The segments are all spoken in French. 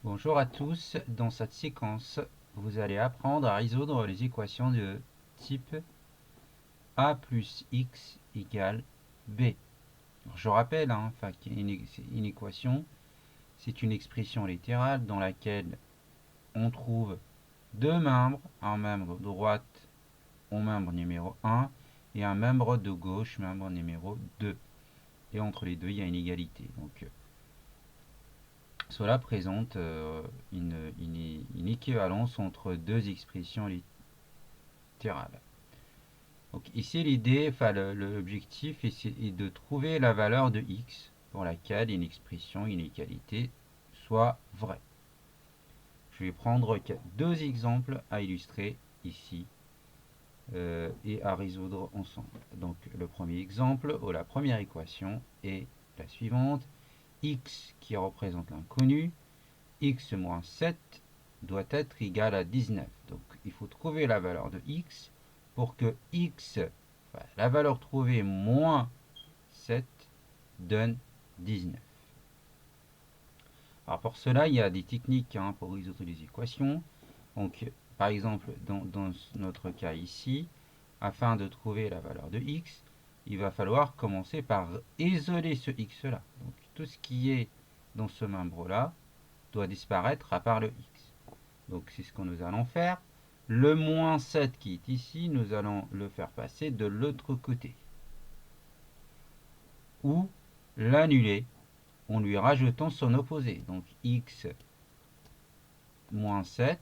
Bonjour à tous, dans cette séquence, vous allez apprendre à résoudre les équations de type a plus x égale b. Alors, je rappelle, une équation, c'est une expression littérale dans laquelle on trouve deux membres, un membre de droite au membre numéro 1 et un membre de gauche, membre numéro 2. Et entre les deux, il y a une égalité. Donc, cela présente une équivalence entre deux expressions littérales. Donc ici l'idée, l'objectif est de trouver la valeur de x pour laquelle une expression, une égalité soit vraie. Je vais prendre deux exemples à illustrer ici et à résoudre ensemble. Donc le premier exemple ou la première équation est la suivante. X qui représente l'inconnu, x moins 7 doit être égal à 19. Donc il faut trouver la valeur de x pour que x, la valeur trouvée moins 7 donne 19. Alors pour cela, il y a des techniques pour résoudre les équations. Donc par exemple, dans notre cas ici, afin de trouver la valeur de x, il va falloir commencer par isoler ce x-là. Donc tout ce qui est dans ce membre-là doit disparaître à part le x. Donc c'est ce que nous allons faire. Le moins 7 qui est ici, nous allons le faire passer de l'autre côté. Ou l'annuler en lui rajoutant son opposé. Donc x moins 7.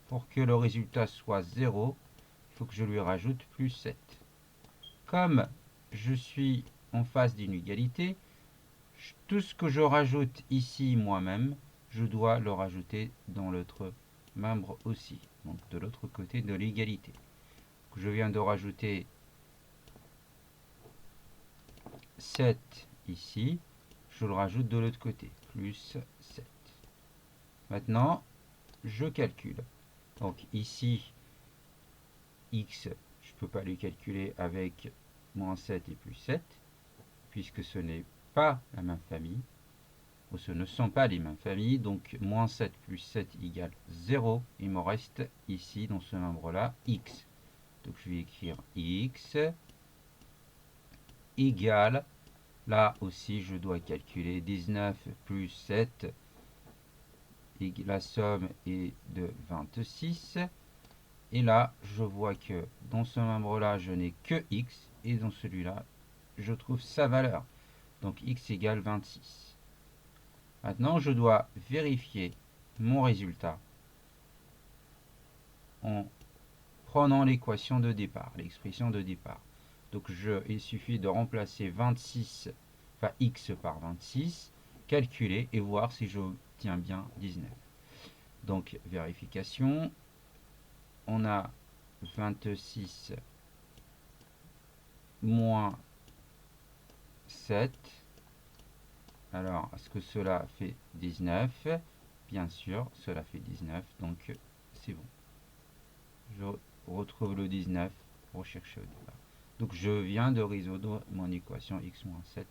Pour que le résultat soit 0, il faut que je lui rajoute plus 7. Comme je suis en face d'une égalité, tout ce que je rajoute ici moi-même, je dois le rajouter dans l'autre membre aussi, donc de l'autre côté de l'égalité. Je viens de rajouter 7 ici, je le rajoute de l'autre côté, plus 7. Maintenant, je calcule. Donc ici, x, je ne peux pas le calculer avec moins 7 et plus 7, puisque ce n'est pas la même famille, ou ce ne sont pas les mêmes familles, donc moins 7 plus 7 égale 0, il me reste ici, dans ce membre-là, x. Donc je vais écrire x égale, là aussi je dois calculer 19 plus 7, et la somme est de 26. Et là, je vois que dans ce membre-là, je n'ai que x, et dans celui-là, je trouve sa valeur. Donc x égale 26. Maintenant, je dois vérifier mon résultat en prenant l'équation de départ, l'expression de départ. Donc il suffit de remplacer 26, enfin x par 26, calculer et voir si j'obtiens bien 19. Donc vérification, on a 26 moins 7. Alors, est-ce que cela fait 19? Bien sûr, cela fait 19, donc c'est bon. Je retrouve le 19 pour chercher au départ. Donc je viens de résoudre mon équation x moins 7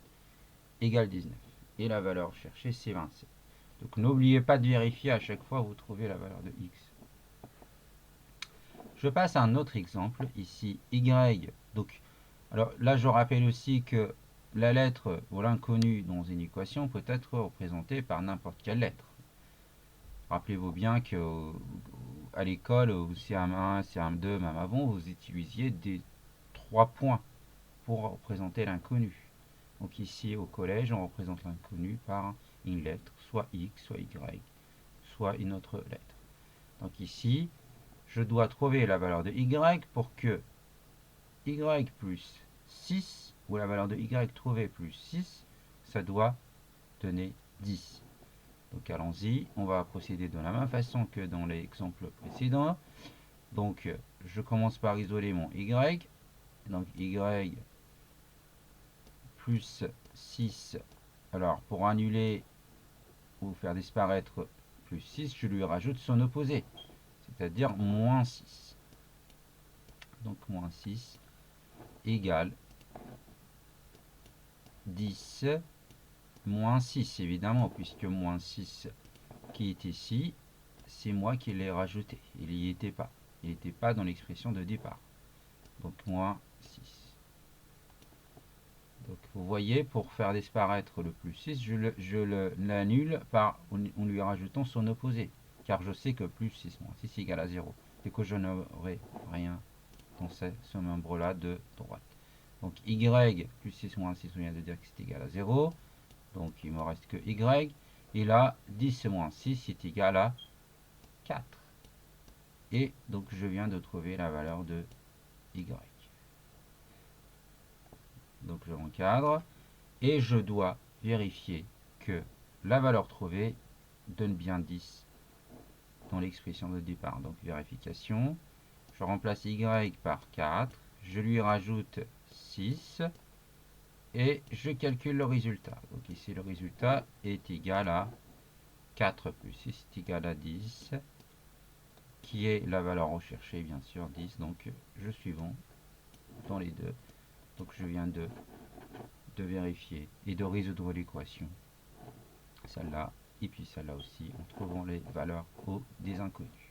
égale 19. Et la valeur cherchée, c'est 27. Donc n'oubliez pas de vérifier à chaque fois que vous trouvez la valeur de x. Je passe à un autre exemple, ici y. Donc, alors là, je rappelle aussi que la lettre ou l'inconnu dans une équation peut être représentée par n'importe quelle lettre. Rappelez-vous bien que à l'école, au CM1, CM2, même avant, vous utilisiez des 3 points pour représenter l'inconnu. Donc ici, au collège, on représente l'inconnu par une lettre, soit x, soit y, soit une autre lettre. Donc ici, je dois trouver la valeur de y pour que y plus 6, ou la valeur de y trouvée plus 6, ça doit donner 10. Donc allons-y, on va procéder de la même façon que dans l'exemple précédent. Donc je commence par isoler mon y. Donc y plus 6. Alors pour annuler ou faire disparaître plus 6, je lui rajoute son opposé, c'est-à-dire moins 6. Donc moins 6 égale 10 moins 6, évidemment, puisque moins 6 qui est ici, c'est moi qui l'ai rajouté. Il n'y était pas. Il n'était pas dans l'expression de départ. Donc moins 6. Donc vous voyez, pour faire disparaître le plus 6, je l'annule en lui rajoutant son opposé. Car je sais que plus 6 moins 6 égale à 0. Et que je n'aurai rien dans ce membre-là de droite. Donc y plus 6 moins 6, on vient de dire que c'est égal à 0. Donc il me reste que y. Et là, 10 moins 6 est égal à 4. Et donc je viens de trouver la valeur de y. Donc je l'encadre. Et je dois vérifier que la valeur trouvée donne bien 10 dans l'expression de départ. Donc vérification. Je remplace y par 4. Je lui rajoute 6. Et je calcule le résultat. Donc ici le résultat est égal à 4 plus 6 est égal à 10, qui est la valeur recherchée, bien sûr, 10. Donc je suis bon dans les deux. Donc je viens de vérifier et de résoudre l'équation, celle-là et puis celle-là aussi, en trouvant les valeurs des inconnus.